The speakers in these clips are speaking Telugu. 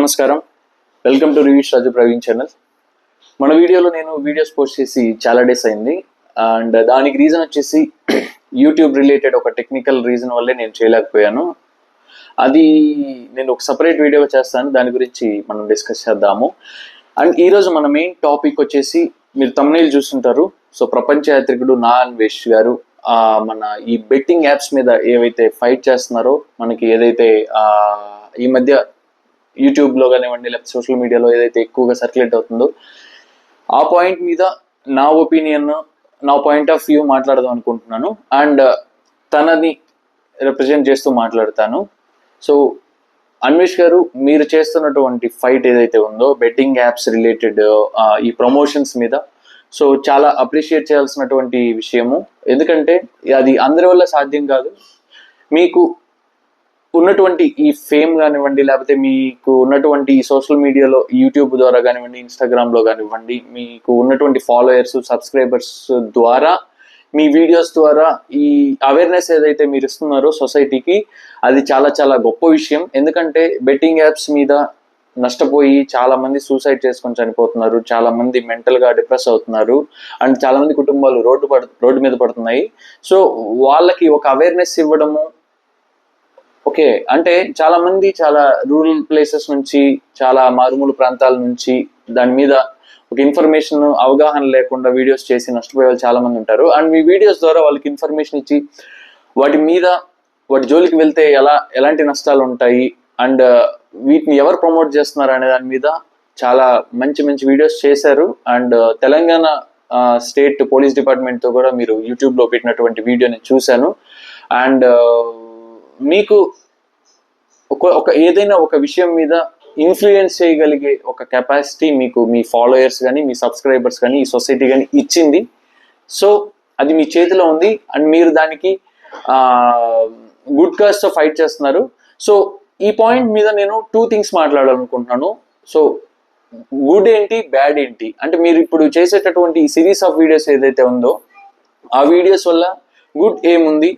నమస్కారం. వెల్కమ్ టు రివ్యూస్ రాజు ప్రవీణ్ ఛానల్. మన వీడియోలో నేను వీడియోస్ పోస్ట్ చేసి చాలా డేస్ అయింది. అండ్ దానికి రీజన్ వచ్చేసి యూట్యూబ్ రిలేటెడ్ ఒక టెక్నికల్ రీజన్ వల్లే నేను చేయలేకపోయాను. అది నేను ఒక సపరేట్ వీడియో చేస్తాను, దాని గురించి మనం డిస్కస్ చేద్దాము. అండ్ ఈరోజు మన మెయిన్ టాపిక్ వచ్చేసి మీరు తమ్నైల్ చూస్తుంటారు. సో ప్రపంచ యాత్రికుడు నా అన్వేష్ గారు మన ఈ బెట్టింగ్ యాప్స్ మీద ఏవైతే ఫైట్ చేస్తున్నారో, మనకి ఏదైతే ఈ మధ్య యూట్యూబ్లో కానివ్వండి లేకపోతే సోషల్ మీడియాలో ఏదైతే ఎక్కువగా సర్క్యులేట్ అవుతుందో ఆ పాయింట్ మీద నా ఒపీనియన్, నా పాయింట్ ఆఫ్ వ్యూ మాట్లాడదాం అనుకుంటున్నాను. అండ్ తనని రిప్రజెంట్ చేస్తూ మాట్లాడతాను. సో అన్వేష్ గారు, మీరు చేస్తున్నటువంటి ఫైట్ ఏదైతే ఉందో బెట్టింగ్ యాప్స్ రిలేటెడ్ ఈ ప్రమోషన్స్ మీద, సో చాలా అప్రిషియేట్ చేయాల్సినటువంటి విషయము. ఎందుకంటే అది అందరి వల్ల సాధ్యం కాదు. మీకు ఉన్నటువంటి ఈ ఫేమ్ కానివ్వండి లేకపోతే మీకు ఉన్నటువంటి ఈ సోషల్ మీడియాలో యూట్యూబ్ ద్వారా కానివ్వండి, ఇన్స్టాగ్రామ్లో కానివ్వండి, మీకు ఉన్నటువంటి ఫాలోయర్స్, సబ్స్క్రైబర్స్ ద్వారా, మీ వీడియోస్ ద్వారా ఈ అవేర్నెస్ ఏదైతే మీరు ఇస్తున్నారో సొసైటీకి, అది చాలా చాలా గొప్ప విషయం. ఎందుకంటే బెట్టింగ్ యాప్స్ మీద నష్టపోయి చాలా మంది సూసైడ్ చేసుకొని చనిపోతున్నారు, చాలా మంది మెంటల్గా డిప్రెస్ అవుతున్నారు, అండ్ చాలా మంది కుటుంబాలు రోడ్డు మీద పడుతున్నాయి. సో వాళ్ళకి ఒక అవేర్నెస్ ఇవ్వడము, ఓకే, అంటే చాలా మంది చాలా రూరల్ ప్లేసెస్ నుంచి, చాలా మారుమూల ప్రాంతాల నుంచి దాని మీద ఒక ఇన్ఫర్మేషన్, అవగాహన లేకుండా వీడియోస్ చేసి నష్టపోయే వాళ్ళు చాలా మంది ఉంటారు. అండ్ మీ వీడియోస్ ద్వారా వాళ్ళకి ఇన్ఫర్మేషన్ ఇచ్చి వాటి జోలికి వెళ్తే ఎలాంటి నష్టాలు ఉంటాయి, అండ్ వీటిని ఎవరు ప్రమోట్ చేస్తున్నారు అనే దాని మీద చాలా మంచి మంచి వీడియోస్ చేశారు. అండ్ తెలంగాణ స్టేట్ పోలీస్ డిపార్ట్మెంట్తో కూడా మీరు యూట్యూబ్లో పెట్టినటువంటి వీడియోని చూశాను. అండ్ మీకు ఒక ఏదైనా ఒక విషయం మీద ఇన్ఫ్లుయెన్స్ చేయగలిగే ఒక కెపాసిటీ మీకు మీ ఫాలోయర్స్ కానీ, మీ సబ్స్క్రైబర్స్ కానీ, ఈ సొసైటీ కానీ ఇచ్చింది. సో అది మీ చేతిలో ఉంది. అండ్ మీరు దానికి గుడ్ కాజ్తో ఫైట్ చేస్తున్నారు. సో ఈ పాయింట్ మీద నేను 2 థింగ్స్ మాట్లాడాలనుకుంటున్నాను. సో గుడ్ ఏంటి, బ్యాడ్ ఏంటి, అంటే మీరు ఇప్పుడు చేసేటటువంటి ఈ సిరీస్ ఆఫ్ వీడియోస్ ఏదైతే ఉందో ఆ వీడియోస్ వల్ల గుడ్ ఏముంది,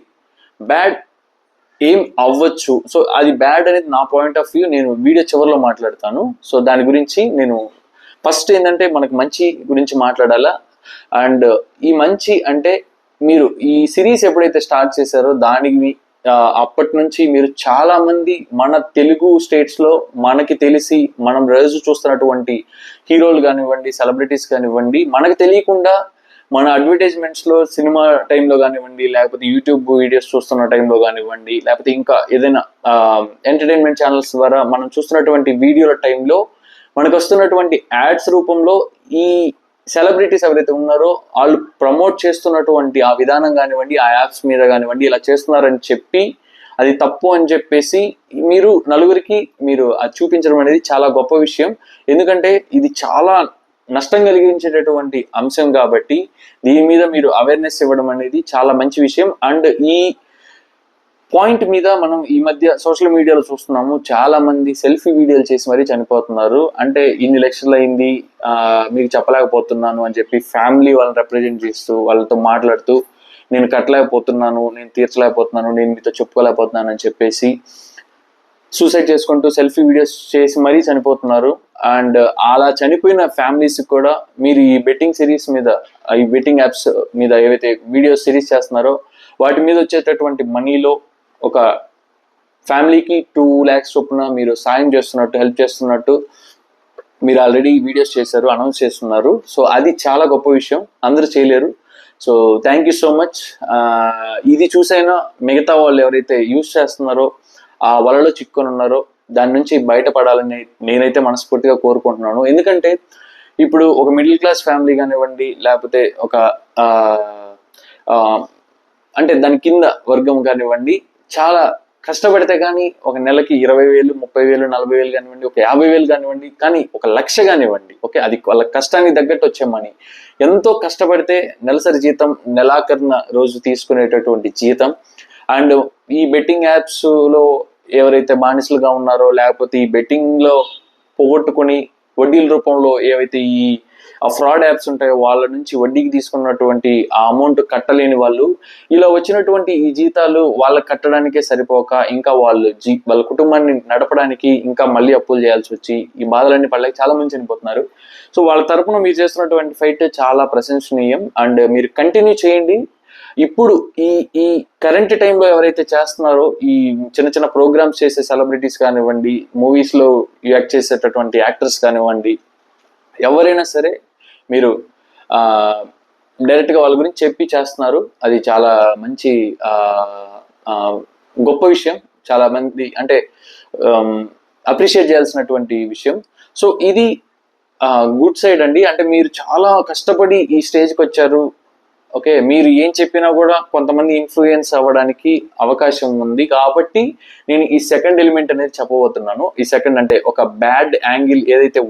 బ్యాడ్ ఏం అవ్వచ్చు. సో అది బ్యాడ్ అనేది నా పాయింట్ ఆఫ్ వ్యూ, నేను వీడియో చివరిలో మాట్లాడతాను. సో దాని గురించి నేను ఫస్ట్ ఏంటంటే మనకు మంచి గురించి మాట్లాడాలా. అండ్ ఈ మంచి అంటే, మీరు ఈ సిరీస్ ఎప్పుడైతే స్టార్ట్ చేశారో దానికి అప్పటి నుంచి మీరు చాలా మంది మన తెలుగు స్టేట్స్లో మనకి తెలిసి మనం రోజు చూస్తున్నటువంటి హీరోలు కానివ్వండి, సెలబ్రిటీస్ కానివ్వండి, మనకు తెలియకుండా మన అడ్వర్టైజ్మెంట్స్లో సినిమా టైంలో కానివ్వండి, లేకపోతే యూట్యూబ్ వీడియోస్ చూస్తున్న టైంలో కానివ్వండి, లేకపోతే ఇంకా ఏదైనా ఎంటర్టైన్మెంట్ ఛానల్స్ ద్వారా మనం చూస్తున్నటువంటి వీడియోల టైంలో మనకు వస్తున్నటువంటి యాడ్స్ రూపంలో ఈ సెలబ్రిటీస్ ఎవరైతే ఉన్నారో వాళ్ళు ప్రమోట్ చేస్తున్నటువంటి ఆ విధానం కానివ్వండి, ఆ యాప్స్ మీద కానివ్వండి, ఇలా చేస్తున్నారని చెప్పి అది తప్పు అని చెప్పేసి మీరు నలుగురికి మీరు అది చూపించడం అనేది చాలా గొప్ప విషయం. ఎందుకంటే ఇది చాలా నష్టం కలిగించేటటువంటి అంశం కాబట్టి దీని మీద మీరు అవేర్నెస్ ఇవ్వడం అనేది చాలా మంచి విషయం. అండ్ ఈ పాయింట్ మీద మనం ఈ మధ్య సోషల్ మీడియాలో చూస్తున్నాము, చాలా మంది సెల్ఫీ వీడియోలు చేసి మరీ చనిపోతున్నారు. అంటే ఇన్ని లక్షలు అయింది, మీకు చెప్పలేకపోతున్నాను అని చెప్పి ఫ్యామిలీ వాళ్ళని రిప్రజెంట్ చేస్తూ వాళ్ళతో మాట్లాడుతూ, నేను కట్టలేకపోతున్నాను, నేను తీర్చలేకపోతున్నాను, నేను మీతో చెప్పుకోలేకపోతున్నాను అని చెప్పేసి సూసైడ్ చేసుకుంటూ సెల్ఫీ వీడియోస్ చేసి మరీ చనిపోతున్నారు. అండ్ అలా చనిపోయిన ఫ్యామిలీస్ కూడా మీరు ఈ బెట్టింగ్ సిరీస్ మీద, ఈ బెట్టింగ్ యాప్స్ మీద ఏవైతే వీడియోస్ సిరీస్ చేస్తున్నారో వాటి మీద వచ్చేటటువంటి మనీలో ఒక ఫ్యామిలీకి 2 lakhs చొప్పున మీరు సాయం చేస్తున్నట్టు, హెల్ప్ చేస్తున్నట్టు మీరు ఆల్రెడీ వీడియోస్ చేశారు, అనౌన్స్ చేస్తున్నారు. సో అది చాలా గొప్ప విషయం, అందరూ చేయలేరు. So thank you so much. ఇది చూసైనా మిగతా వాళ్ళు ఎవరైతే యూజ్ చేస్తున్నారో, ఆ వలలో చిక్కుని ఉన్నారో దాని నుంచి బయటపడాలని నేనైతే మనస్ఫూర్తిగా కోరుకుంటున్నాను. ఎందుకంటే ఇప్పుడు ఒక మిడిల్ క్లాస్ ఫ్యామిలీ కానివ్వండి, లేకపోతే ఒక అంటే దాని కింద వర్గం కానివ్వండి, చాలా కష్టపడితే కానీ ఒక నెలకి 20,000, 30,000, 40,000 కానివ్వండి, ఒక 50,000 కానివ్వండి, కానీ 1,00,000 కానివ్వండి, ఓకే, అది వాళ్ళ కష్టానికి తగ్గట్టు వచ్చే మనీ. ఎంతో కష్టపడితే నెలసరి జీతం, నెలాఖరున రోజు తీసుకునేటటువంటి జీతం. అండ్ ఈ బెట్టింగ్ యాప్స్లో ఎవరైతే బానిసలుగా ఉన్నారో, లేకపోతే ఈ బెట్టింగ్లో పోగొట్టుకొని వడ్డీల రూపంలో ఏవైతే ఈ ఆ ఫ్రాడ్ యాప్స్ ఉంటాయో వాళ్ళ నుంచి వడ్డీకి తీసుకున్నటువంటి ఆ అమౌంట్ కట్టలేని వాళ్ళు ఇలా వచ్చినటువంటి ఈ జీతాలు వాళ్ళకి కట్టడానికే సరిపోక ఇంకా వాళ్ళ కుటుంబాన్ని నడపడానికి ఇంకా మళ్ళీ అప్పులు చేయాల్సి వచ్చి ఈ బాధలన్నీ పడలేక చాలా మంది చనిపోతున్నారు. సో వాళ్ళ తరపున మీరు చేస్తున్నటువంటి ఫైట్ చాలా ప్రశంసనీయం అండ్ మీరు కంటిన్యూ చేయండి. ఇప్పుడు ఈ ఈ కరెంట్ టైంలో ఎవరైతే చేస్తున్నారో ఈ చిన్న చిన్న ప్రోగ్రామ్స్ చేసే సెలబ్రిటీస్ కానివ్వండి, మూవీస్ లో యాక్ట్ చేసేటటువంటి యాక్టర్స్ కానివ్వండి, ఎవరైనా సరే మీరు డైరెక్ట్ గా వాళ్ళ గురించి చెప్పి చేస్తున్నారు. అది చాలా మంచి గొప్ప విషయం. చాలా మంది అంటే అప్రిషియేట్ చేయాల్సినటువంటి విషయం. సో ఇది గుడ్ సైడ్ అండి. అంటే మీరు చాలా కష్టపడి ఈ స్టేజ్కి వచ్చారు. ఓకే, మీరు ఏం చెప్పినా కూడా కొంతమంది ఇన్ఫ్లుయెన్స్ అవ్వడానికి అవకాశం ఉంది కాబట్టి నేను ఈ సెకండ్ ఎలిమెంట్ అనేది చెప్పబోతున్నాను. ఈ సెకండ్ అంటే ఒక బ్యాడ్ యాంగిల్ ఏదైతే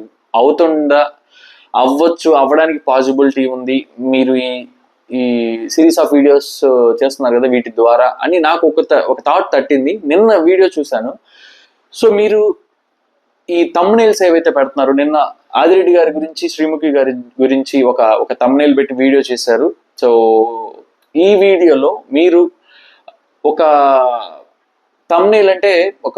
అవ్వడానికి పాసిబిలిటీ ఉంది, మీరు ఈ సిరీస్ ఆఫ్ వీడియోస్ చేస్తున్నారు కదా వీటి ద్వారా అని నాకు ఒక థాట్ తట్టింది. నిన్న వీడియో చూశాను. సో మీరు ఈ థంబ్నెయిల్స్ ఏవైతే పెడుతున్నారో, నిన్న ఆదిరెడ్డి గారి గురించి, శ్రీముఖి గారి గురించి ఒక థంబ్నెయిల్ పెట్టి వీడియో చేశారు. సో ఈ వీడియోలో మీరు ఒక థంబ్నెయిల్ అంటే ఒక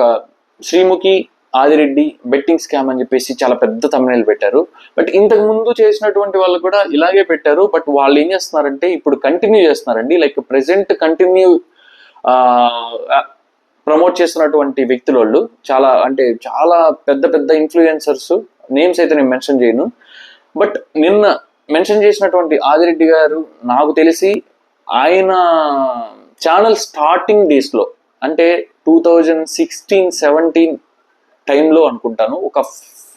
శ్రీముఖి ఆదిరెడ్డి బెట్టింగ్ స్కామ్ అని చెప్పేసి చాలా పెద్ద థంబ్నెయిల్ పెట్టారు. బట్ ఇంతకు ముందు చేసినటువంటి వాళ్ళు కూడా ఇలాగే పెట్టారు. బట్ వాళ్ళు ఏం చేస్తున్నారంటే ఇప్పుడు కంటిన్యూ చేస్తున్నారండి. లైక్ ప్రెసెంట్ కంటిన్యూ ప్రమోట్ చేస్తున్నటువంటి వ్యక్తులు వాళ్ళు చాలా పెద్ద పెద్ద ఇన్ఫ్లుయెన్సర్స్, నేమ్స్ అయితే నేను మెన్షన్ చేయను. బట్ నిన్న మెన్షన్ చేసినటువంటి ఆదిరెడ్డి గారు నాకు తెలిసి ఆయన ఛానల్ స్టార్టింగ్ డేస్లో అంటే 2016-17 టైంలో అనుకుంటాను, ఒక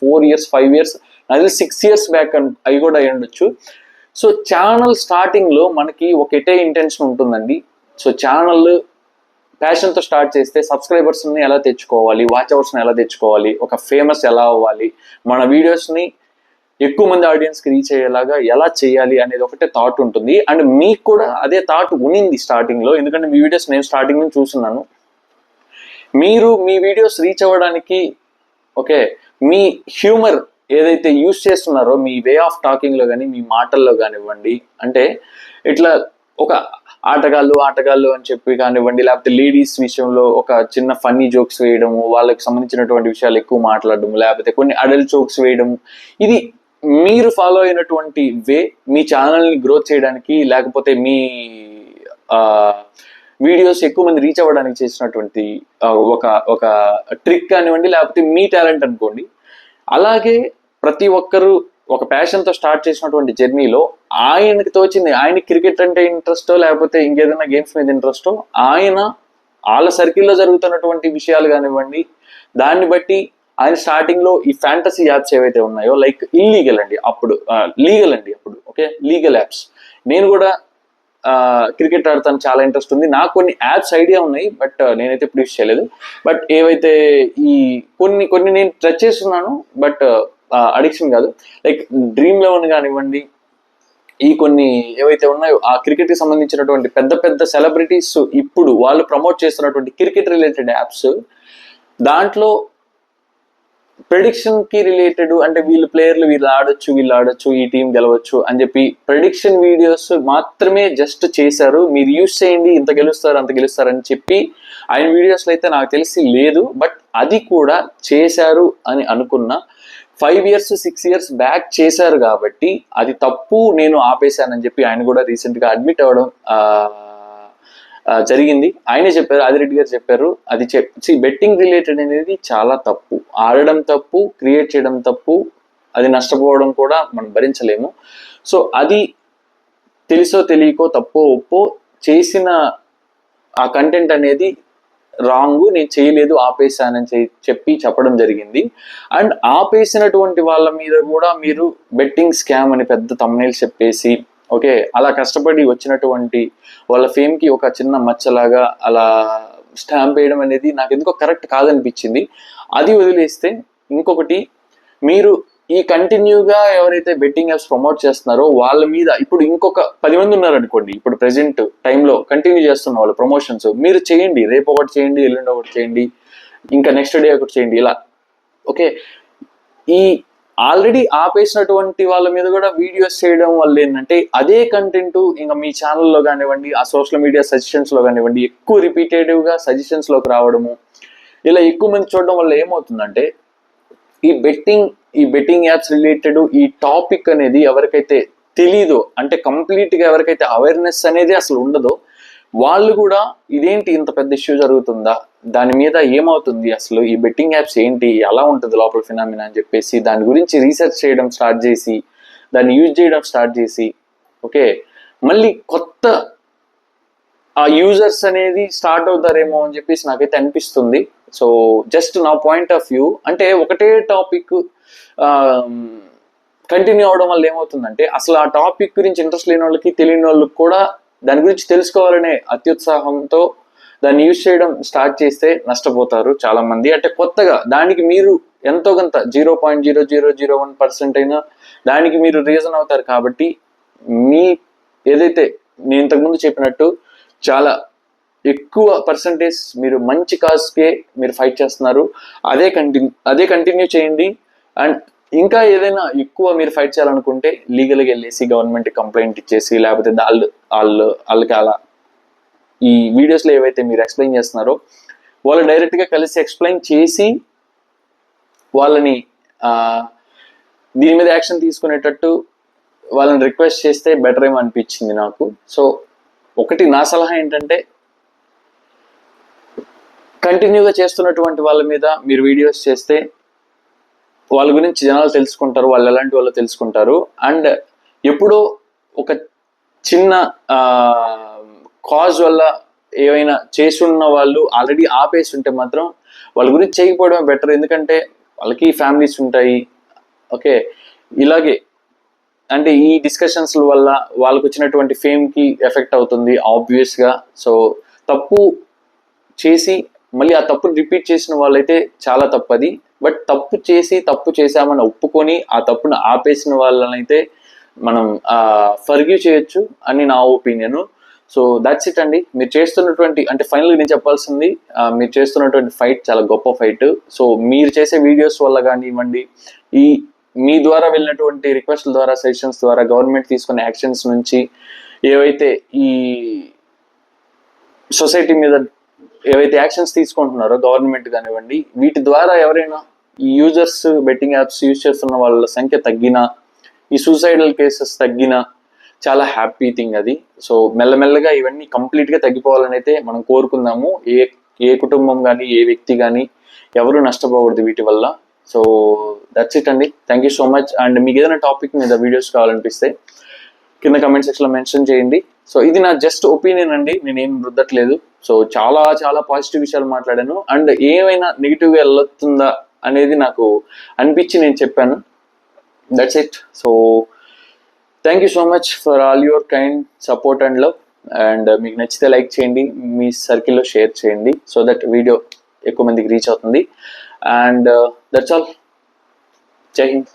4 years 5 years అది 6 years బ్యాక్ అవి కూడా అయి ఉండొచ్చు. సో ఛానల్ స్టార్టింగ్లో మనకి ఒకటే ఇంటెన్షన్ ఉంటుందండి. సో ఛానల్ ప్యాషన్తో స్టార్ట్ చేస్తే సబ్స్క్రైబర్స్ని ఎలా తెచ్చుకోవాలి, వాచ్ అవర్స్ని ఎలా తెచ్చుకోవాలి, ఒక ఫేమస్ ఎలా అవ్వాలి, మన వీడియోస్ని ఎక్కువ మంది ఆడియన్స్కి రీచ్ అయ్యేలాగా ఎలా చేయాలి అనేది ఒకటే థాట్ ఉంటుంది. అండ్ మీకు కూడా అదే థాట్ ఉనింది స్టార్టింగ్లో, ఎందుకంటే మీ వీడియోస్ నేను స్టార్టింగ్ నుంచి చూస్తున్నాను. మీరు మీ వీడియోస్ రీచ్ అవ్వడానికి ఓకే మీ హ్యూమర్ ఏదైతే యూస్ చేస్తున్నారో, మీ వే ఆఫ్ టాకింగ్లో కానీ మీ మాటల్లో కానివ్వండి, అంటే ఇట్లా ఒక ఆటగాళ్ళు అని చెప్పి కానివ్వండి, లేకపోతే లేడీస్ విషయంలో ఒక చిన్న ఫన్నీ జోక్స్ వేయడము, వాళ్ళకి సంబంధించినటువంటి విషయాలు ఎక్కువ మాట్లాడడము, లేకపోతే కొన్ని అడల్ట్ జోక్స్ వేయడము, ఇది మీరు ఫాలో అయినటువంటి వే మీ ఛానల్ని గ్రోత్ చేయడానికి, లేకపోతే మీ వీడియోస్ ఎక్కువ మంది రీచ్ అవ్వడానికి చేసినటువంటి ఒక ట్రిక్ కానివ్వండి, లేకపోతే మీ టాలెంట్ అనుకోండి. అలాగే ప్రతి ఒక్కరూ ఒక ప్యాషన్తో స్టార్ట్ చేసినటువంటి జర్నీలో ఆయనకి తోచింది, ఆయనకి క్రికెట్ అంటే ఇంట్రెస్టో లేకపోతే ఇంకేదైనా గేమ్స్ మీద ఇంట్రెస్టో, వాళ్ళ సర్కిల్లో జరుగుతున్నటువంటి విషయాలు కానివ్వండి, దాన్ని బట్టి ఆయన స్టార్టింగ్లో ఈ ఫ్యాంటసీ యాప్స్ ఏవైతే ఉన్నాయో, లైక్ ఇల్లీగల్ అండి అప్పుడు, లీగల్ అండి అప్పుడు, ఓకే లీగల్ యాప్స్. నేను కూడా క్రికెట్ ఆడతాను, చాలా ఇంట్రెస్ట్ ఉంది, నాకు కొన్ని యాప్స్ ఐడియా ఉన్నాయి, బట్ నేనైతే ఇప్పుడు యూస్ చేయలేదు. బట్ ఏవైతే ఈ కొన్ని నేను టచ్ చేస్తున్నాను, బట్ అడిక్షన్ కాదు, లైక్ Dream11 కానివ్వండి, ఈ కొన్ని ఏవైతే ఉన్నాయో ఆ క్రికెట్కి సంబంధించినటువంటి పెద్ద పెద్ద సెలబ్రిటీస్ ఇప్పుడు వాళ్ళు ప్రమోట్ చేస్తున్నటువంటి క్రికెట్ రిలేటెడ్ యాప్స్, దాంట్లో ప్రెడిక్షన్ కి రిలేటెడ్, అంటే వీళ్ళు ఆడొచ్చు, ఈ టీం గెలవచ్చు అని చెప్పి ప్రెడిక్షన్ వీడియోస్ మాత్రమే జస్ట్ చేశారు. మీరు యూస్ చేయండి, ఇంత గెలుస్తారు అంత గెలుస్తారు అని చెప్పి ఆయన వీడియోస్లో అయితే నాకు తెలిసి లేదు. బట్ అది కూడా చేశారు అని అనుకున్న 5 years 6 years బ్యాక్ చేశారు కాబట్టి అది తప్పు, నేను ఆపేశానని చెప్పి ఆయన కూడా రీసెంట్గా అడ్మిట్ అవ్వడం జరిగింది. ఆయనే చెప్పారు, ఆదిరెడ్డి గారు చెప్పారు. అది బెట్టింగ్ రిలేటెడ్ అనేది చాలా తప్పు, ఆడడం తప్పు, క్రియేట్ చేయడం తప్పు, అది నష్టపోవడం కూడా మనం భరించలేము. సో అది తెలుసో తెలియకో, తప్పో ఒప్పో చేసిన ఆ కంటెంట్ అనేది రాంగ్, నేను చేయలేదు, ఆపేశానని చెప్పడం జరిగింది. అండ్ ఆపేసినటువంటి వాళ్ళ మీద కూడా మీరు బెట్టింగ్ స్కామ్ అని పెద్ద థంబ్నెయిల్స్ చెప్పేసి, ఓకే అలా కష్టపడి వచ్చినటువంటి వాళ్ళ ఫేమ్కి ఒక చిన్న మచ్చలాగా అలా స్టాంప్ వేయడం అనేది నాకు ఎందుకో కరెక్ట్ కాదనిపించింది. అది వదిలేస్తే ఇంకొకటి, మీరు ఈ కంటిన్యూగా ఎవరైతే బెట్టింగ్ యాప్స్ ప్రమోట్ చేస్తున్నారో వాళ్ళ మీద ఇప్పుడు ఇంకొక 10 మంది ఉన్నారనుకోండి, ఇప్పుడు ప్రెసెంట్ టైంలో కంటిన్యూ చేస్తున్న వాళ్ళు ప్రమోషన్స్, మీరు చేయండి, రేపు ఒకటి చేయండి, ఎల్లుండి ఒకటి చేయండి, ఇంకా నెక్స్ట్ డే ఒకటి చేయండి, ఇలా ఓకే. ఈ ఆల్రెడీ ఆపేసినటువంటి వాళ్ళ మీద కూడా వీడియోస్ చేయడం వల్ల ఏంటంటే అదే కంటెంట్ ఇంకా మీ ఛానల్లో కానివ్వండి, ఆ సోషల్ మీడియా సజెషన్స్లో కానివ్వండి, ఎక్కువ రిపీటేటివ్గా సజెషన్స్లోకి రావడము, ఇలా ఎక్కువ మంది చూడడం వల్ల ఏమవుతుందంటే ఈ బెట్టింగ్ యాప్స్ రిలేటెడ్ ఈ టాపిక్ అనేది ఎవరికైతే తెలీదో, అంటే కంప్లీట్గా ఎవరికైతే అవేర్నెస్ అనేది అసలు ఉండదో, వాళ్ళు కూడా ఇదేంటి ఇంత పెద్ద ఇష్యూ జరుగుతుందా, దాని మీద ఏమవుతుంది, అసలు ఈ బెట్టింగ్ యాప్స్ ఏంటి, ఎలా ఉంటుంది లోపల ఫినామినా అని చెప్పేసి దాని గురించి రీసెర్చ్ చేయడం స్టార్ట్ చేసి దాన్ని యూజ్ చేయడం స్టార్ట్ చేసి ఓకే మళ్ళీ కొత్త ఆ యూజర్స్ అనేది స్టార్ట్ అవుతారేమో అని చెప్పేసి నాకైతే అనిపిస్తుంది. సో జస్ట్ నా పాయింట్ ఆఫ్ వ్యూ, అంటే ఒకటే టాపిక్ కంటిన్యూ అవడం వల్ల ఏమవుతుందంటే అసలు ఆ టాపిక్ గురించి ఇంట్రెస్ట్ లేని వాళ్ళకి, తెలియని వాళ్ళకి కూడా దాని గురించి తెలుసుకోవాలనే అత్యుత్సాహంతో దాన్ని యూజ్ చేయడం స్టార్ట్ చేస్తే నష్టపోతారు చాలా మంది. అంటే కొత్తగా దానికి మీరు ఎంతో కొంత 0.0001% అయినా దానికి మీరు రీజన్ అవుతారు. కాబట్టి మీ ఏదైతే నేను ఇంతకుముందు చెప్పినట్టు చాలా ఎక్కువ పర్సంటేజ్ మీరు మంచి కాజ్కే మీరు ఫైట్ చేస్తున్నారు, అదే కంటిన్యూ చేయండి. అండ్ ఇంకా ఏదైనా ఎక్కువ మీరు ఫైట్ చేయాలనుకుంటే లీగల్గా వెళ్ళేసి గవర్నమెంట్ కంప్లైంట్ ఇచ్చేసి, లేకపోతే వాళ్ళకి అలా ఈ వీడియోస్లో ఏవైతే మీరు ఎక్స్ప్లెయిన్ చేస్తున్నారో వాళ్ళు డైరెక్ట్గా కలిసి ఎక్స్ప్లెయిన్ చేసి వాళ్ళని దీని మీద యాక్షన్ తీసుకునేటట్టు వాళ్ళని రిక్వెస్ట్ చేస్తే బెటర్ ఏమో అనిపించింది నాకు. సో ఒకటి నా సలహా ఏంటంటే కంటిన్యూగా చేస్తున్నటువంటి వాళ్ళ మీద మీరు వీడియోస్ చేస్తే వాళ్ళ గురించి జనాలు తెలుసుకుంటారు, వాళ్ళు ఎలాంటి వాళ్ళు తెలుసుకుంటారు. అండ్ ఎప్పుడో ఒక చిన్న కాజ్ వల్ల ఏమైనా చేసున్న వాళ్ళు ఆల్రెడీ ఆపేసి ఉంటే మాత్రం వాళ్ళ గురించి చేయకపోవడమే బెటర్. ఎందుకంటే వాళ్ళకి ఫ్యామిలీస్ ఉంటాయి. ఓకే ఇలాగే అంటే ఈ డిస్కషన్స్ వల్ల వాళ్ళకు వచ్చినటువంటి ఫేమ్కి ఎఫెక్ట్ అవుతుంది ఆబ్వియస్గా. సో తప్పు చేసి మళ్ళీ ఆ తప్పుని రిపీట్ చేసిన వాళ్ళైతే చాలా తప్పది. బట్ తప్పు చేసామని ఒప్పుకొని ఆ తప్పును ఆపేసిన వాళ్ళనైతే మనం ఫర్గివ్ చేయొచ్చు అని నా ఒపీనియన్. సో దాట్స్ ఇట్ అండి. మీరు చేస్తున్నటువంటి అంటే ఫైనల్గా నేను చెప్పాల్సింది, మీరు చేస్తున్నటువంటి ఫైట్ చాలా గొప్ప ఫైట్. సో మీరు చేసే వీడియోస్ వల్ల కానివ్వండి, మీ ద్వారా వెళ్ళినటువంటి రిక్వెస్ట్ల ద్వారా, సెషన్స్ ద్వారా, గవర్నమెంట్ తీసుకునే యాక్షన్స్ నుంచి ఏవైతే ఈ సొసైటీ మీద ఏవైతే యాక్షన్స్ తీసుకుంటున్నారో గవర్నమెంట్ కానివ్వండి, వీటి ద్వారా ఎవరైనా ఈ యూజర్స్ బెట్టింగ్ యాప్స్ యూజ్ చేస్తున్న వాళ్ళ సంఖ్య తగ్గినా, ఈ సూసైడల్ కేసెస్ తగ్గినా చాలా హ్యాపీ థింగ్ అది. సో మెల్లమెల్లగా ఇవన్నీ కంప్లీట్గా తగ్గిపోవాలని అయితే మనం కోరుకుందాము. ఏ కుటుంబం కానీ, ఏ వ్యక్తి కానీ ఎవరు నష్టపోకూడదు వీటి వల్ల. సో దట్స్ ఇట్ అండి. Thank you so much. And మీకు ఏదైనా టాపిక్ మీద వీడియోస్ కావాలనిపిస్తే కింద కమెంట్ సెక్షన్లో మెన్షన్ చేయండి. సో ఇది నా జస్ట్ ఒపీనియన్ అండి, నేనేం రుద్దట్లేదు. సో చాలా చాలా పాజిటివ్ విషయాలు మాట్లాడాను. అండ్ ఏమైనా నెగిటివ్గా వెళ్ళొస్తుందా అనేది నాకు అనిపించి నేను చెప్పాను. That's it. So thank you so much for all your kind support and love. And మీకు నచ్చితే లైక్ చేయండి, మీ సర్కిల్లో షేర్ చేయండి, సో దట్ వీడియో ఎక్కువ మందికి రీచ్ అవుతుంది. And that's all. జై హింద్.